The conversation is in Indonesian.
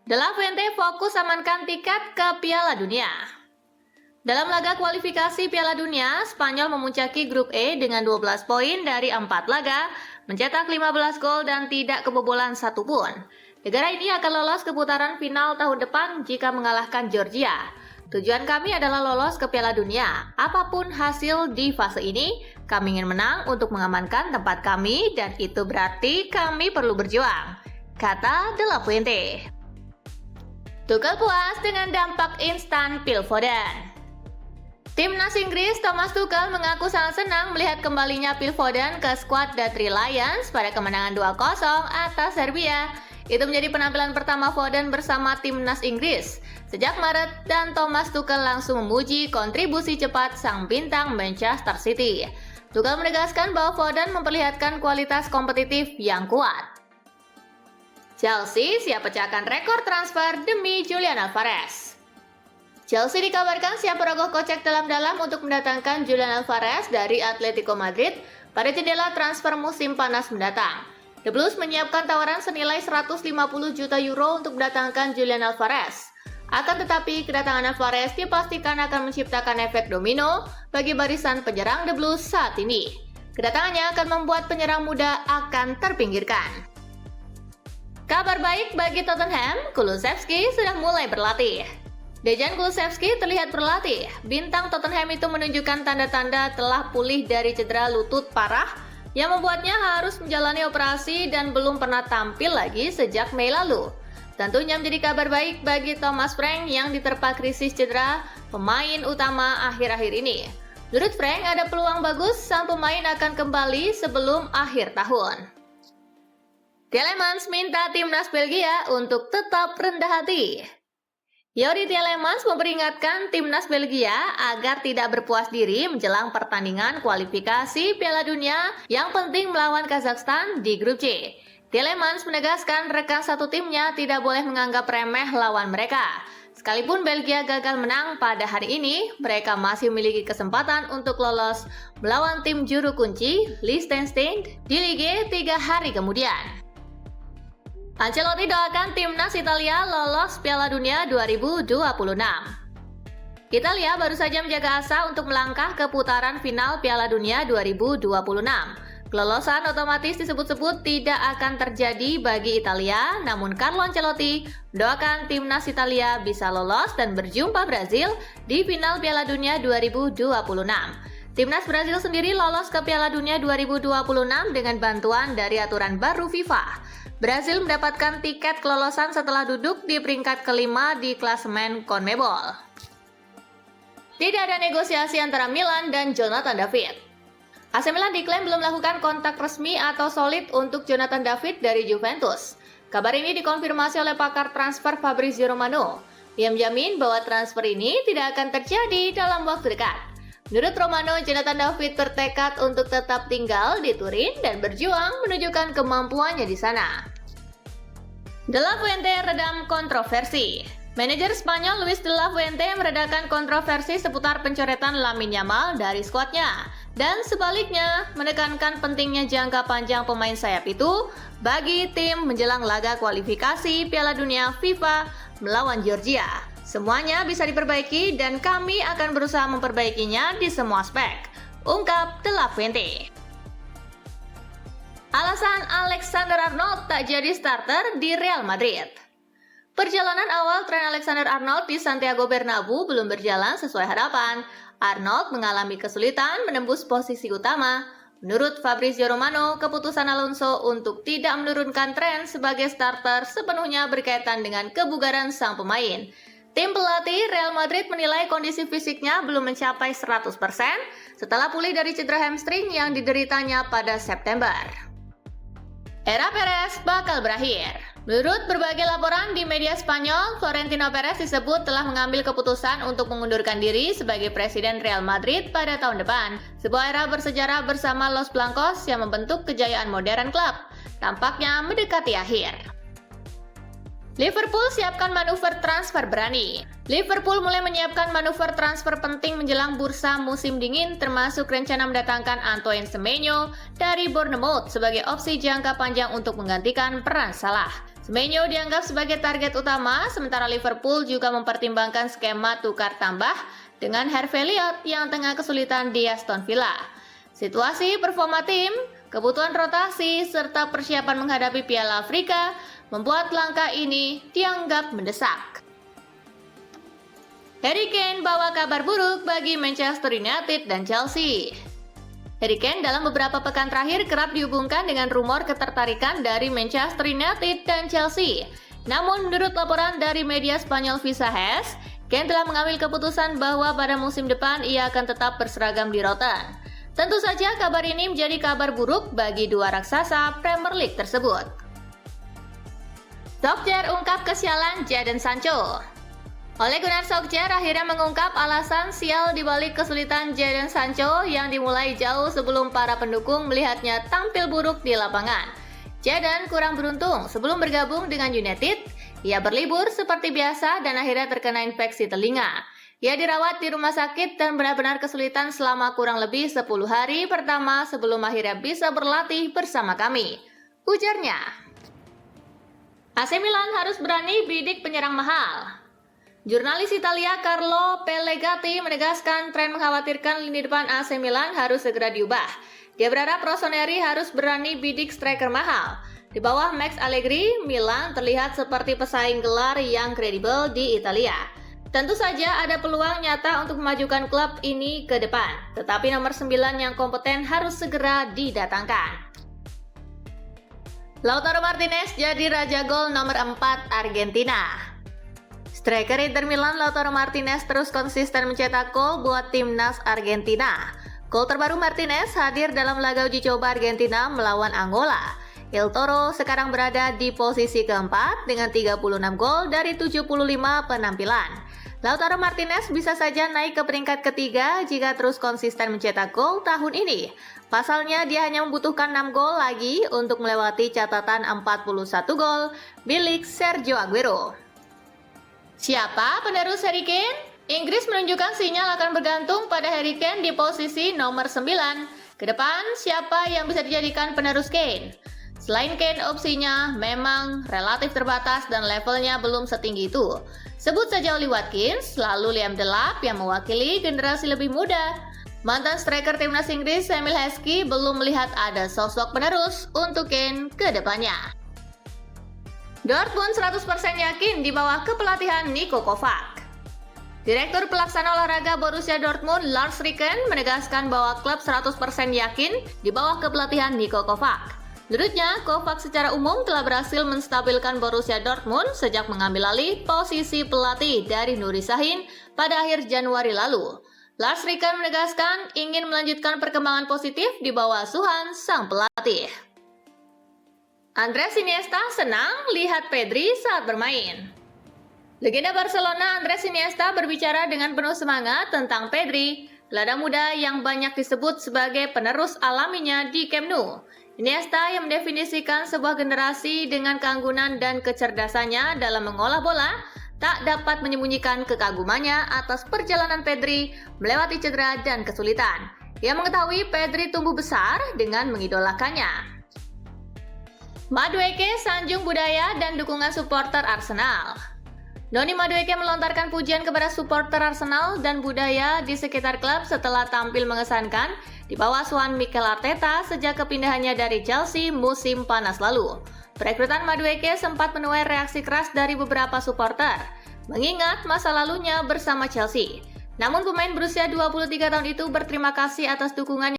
De La Fuente fokus amankan tiket ke Piala Dunia. Dalam laga kualifikasi Piala Dunia, Spanyol memuncaki grup E dengan 12 poin dari 4 laga, mencetak 15 gol dan tidak kebobolan satupun. Negara ini akan lolos ke putaran final tahun depan jika mengalahkan Georgia. Tujuan kami adalah lolos ke Piala Dunia. Apapun hasil di fase ini, kami ingin menang untuk mengamankan tempat kami dan itu berarti kami perlu berjuang, kata De La Fuente. Tuchel puas dengan dampak instan Phil Foden. Timnas Inggris Thomas Tuchel mengaku sangat senang melihat kembalinya Phil Foden ke skuad The Three Lions pada kemenangan 2-0 atas Serbia. Itu menjadi penampilan pertama Foden bersama timnas Inggris sejak Maret dan Thomas Tuchel langsung memuji kontribusi cepat sang bintang Manchester City. Tuchel menegaskan bahwa Foden memperlihatkan kualitas kompetitif yang kuat. Chelsea siap pecahkan rekor transfer demi Julian Alvarez. Chelsea dikabarkan siap merogoh kocek dalam-dalam untuk mendatangkan Julian Alvarez dari Atletico Madrid pada jendela transfer musim panas mendatang. The Blues menyiapkan tawaran senilai 150 juta euro untuk mendatangkan Julian Alvarez. Akan tetapi, kedatangan Alvarez dipastikan akan menciptakan efek domino bagi barisan penyerang The Blues saat ini. Kedatangannya akan membuat penyerang muda akan terpinggirkan. Kabar baik bagi Tottenham, Kulusevski sudah mulai berlatih. Dejan Kulusevski terlihat berlatih. Bintang Tottenham itu menunjukkan tanda-tanda telah pulih dari cedera lutut parah yang membuatnya harus menjalani operasi dan belum pernah tampil lagi sejak Mei lalu. Tentunya menjadi kabar baik bagi Thomas Frank yang diterpa krisis cedera pemain utama akhir-akhir ini. Menurut Frank, ada peluang bagus sang pemain akan kembali sebelum akhir tahun. Tielemans minta timnas Belgia untuk tetap rendah hati. Yuri Tielemans memperingatkan timnas Belgia agar tidak berpuas diri menjelang pertandingan kualifikasi Piala Dunia yang penting melawan Kazakhstan di grup C. Tielemans menegaskan rekan satu timnya tidak boleh menganggap remeh lawan mereka. Sekalipun Belgia gagal menang pada hari ini, mereka masih memiliki kesempatan untuk lolos melawan tim juru kunci Liechtenstein di Liga 3 hari kemudian. Ancelotti doakan timnas Italia lolos Piala Dunia 2026. Italia baru saja menjaga asa untuk melangkah ke putaran final Piala Dunia 2026. Kelolosan otomatis disebut-sebut tidak akan terjadi bagi Italia, namun Carlo Ancelotti doakan timnas Italia bisa lolos dan berjumpa Brazil di final Piala Dunia 2026. Timnas Brazil sendiri lolos ke Piala Dunia 2026 dengan bantuan dari aturan baru FIFA. Brazil mendapatkan tiket kelolosan setelah duduk di peringkat kelima di klasemen CONMEBOL. Tidak ada negosiasi antara Milan dan Jonathan David. AC Milan diklaim belum melakukan kontak resmi atau solid untuk Jonathan David dari Juventus. Kabar ini dikonfirmasi oleh pakar transfer Fabrizio Romano. Ia menjamin bahwa transfer ini tidak akan terjadi dalam waktu dekat. Menurut Romano, Jonathan David bertekad untuk tetap tinggal di Turin dan berjuang menunjukkan kemampuannya di sana. De La Fuente redam kontroversi. Manajer Spanyol Luis De La Fuente meredakan kontroversi seputar pencoretan Lamine Yamal dari skuadnya. Dan sebaliknya, menekankan pentingnya jangka panjang pemain sayap itu bagi tim menjelang laga kualifikasi Piala Dunia FIFA melawan Georgia. Semuanya bisa diperbaiki dan kami akan berusaha memperbaikinya di semua aspek, ungkap De La Fuente. Alasan Alexander Arnold tak jadi starter di Real Madrid. Perjalanan awal tren Alexander Arnold di Santiago Bernabeu belum berjalan sesuai harapan. Arnold mengalami kesulitan menembus posisi utama. Menurut Fabrizio Romano, keputusan Alonso untuk tidak menurunkan tren sebagai starter sepenuhnya berkaitan dengan kebugaran sang pemain. Tim pelatih Real Madrid menilai kondisi fisiknya belum mencapai 100% setelah pulih dari cedera hamstring yang dideritanya pada September. Era Perez bakal berakhir. Menurut berbagai laporan di media Spanyol, Florentino Perez disebut telah mengambil keputusan untuk mengundurkan diri sebagai presiden Real Madrid pada tahun depan. Sebuah era bersejarah bersama Los Blancos yang membentuk kejayaan modern klub tampaknya mendekati akhir. Liverpool siapkan manuver transfer berani. Liverpool mulai menyiapkan manuver transfer penting menjelang bursa musim dingin, termasuk rencana mendatangkan Antoine Semenyo dari Bournemouth sebagai opsi jangka panjang untuk menggantikan peran Salah. Semenyo dianggap sebagai target utama, sementara Liverpool juga mempertimbangkan skema tukar tambah dengan Harvey Elliott yang tengah kesulitan di Aston Villa. Situasi performa tim, kebutuhan rotasi, serta persiapan menghadapi Piala Afrika membuat langkah ini dianggap mendesak. Harry Kane bawa kabar buruk bagi Manchester United dan Chelsea. Harry Kane dalam beberapa pekan terakhir kerap dihubungkan dengan rumor ketertarikan dari Manchester United dan Chelsea. Namun menurut laporan dari media Spanyol Visa Has, Kane telah mengambil keputusan bahwa pada musim depan ia akan tetap berseragam di Rotten. Tentu saja kabar ini menjadi kabar buruk bagi dua raksasa Premier League tersebut. Solskjaer ungkap kesialan Jadon Sancho. Ole Gunnar Solskjaer akhirnya mengungkap alasan sial di balik kesulitan Jadon Sancho yang dimulai jauh sebelum para pendukung melihatnya tampil buruk di lapangan. Jadon kurang beruntung sebelum bergabung dengan United, ia berlibur seperti biasa dan akhirnya terkena infeksi telinga. Ia dirawat di rumah sakit dan benar-benar kesulitan selama kurang lebih 10 hari pertama sebelum akhirnya bisa berlatih bersama kami, ujarnya. AC Milan harus berani bidik penyerang mahal. Jurnalis Italia Carlo Pellegatti menegaskan tren mengkhawatirkan lini depan AC Milan harus segera diubah. Dia berharap Rossoneri harus berani bidik striker mahal. Di bawah Max Allegri, Milan terlihat seperti pesaing gelar yang kredibel di Italia. Tentu saja ada peluang nyata untuk memajukan klub ini ke depan, tetapi nomor 9 yang kompeten harus segera didatangkan. Lautaro Martinez jadi raja gol nomor 4 Argentina. Striker Inter Milan Lautaro Martinez terus konsisten mencetak gol buat timnas Argentina. Gol terbaru Martinez hadir dalam laga uji coba Argentina melawan Angola. Il Toro sekarang berada di posisi keempat dengan 36 gol dari 75 penampilan. Lautaro Martinez bisa saja naik ke peringkat ketiga jika terus konsisten mencetak gol tahun ini. Pasalnya dia hanya membutuhkan 6 gol lagi untuk melewati catatan 41 gol milik Sergio Aguero. Siapa penerus Harry Kane? Inggris menunjukkan sinyal akan bergantung pada Harry Kane di posisi nomor 9. Kedepan, siapa yang bisa dijadikan penerus Kane? Selain Kane, opsinya memang relatif terbatas dan levelnya belum setinggi itu. Sebut saja Oli Watkins, lalu Liam Delap yang mewakili generasi lebih muda. Mantan striker timnas Inggris Emile Heskey belum melihat ada sosok penerus untuk Kane ke depannya. Dortmund 100% yakin di bawah kepelatihan Niko Kovac. Direktur Pelaksana Olahraga Borussia Dortmund, Lars Ricken, menegaskan bahwa klub 100% yakin di bawah kepelatihan Niko Kovac. Menurutnya, Kovac secara umum telah berhasil menstabilkan Borussia Dortmund sejak mengambil alih posisi pelatih dari Nuri Sahin pada akhir Januari lalu. Lars Ricken menegaskan ingin melanjutkan perkembangan positif di bawah asuhan sang pelatih. Andres Iniesta senang lihat Pedri saat bermain. Legenda Barcelona Andres Iniesta berbicara dengan penuh semangat tentang Pedri, gelandang muda yang banyak disebut sebagai penerus alaminya di Camp Nou. Iniesta yang mendefinisikan sebuah generasi dengan keanggunan dan kecerdasannya dalam mengolah bola, tak dapat menyembunyikan kekagumannya atas perjalanan Pedri melewati cedera dan kesulitan. Ia mengetahui Pedri tumbuh besar dengan mengidolakannya. Madueke sanjung budaya dan dukungan supporter Arsenal. Noni Madueke melontarkan pujian kepada supporter Arsenal dan budaya di sekitar klub setelah tampil mengesankan di bawah asuhan Mikel Arteta sejak kepindahannya dari Chelsea musim panas lalu. Perekrutan Madueke sempat menuai reaksi keras dari beberapa supporter, mengingat masa lalunya bersama Chelsea. Namun pemain berusia 23 tahun itu berterima kasih atas dukungan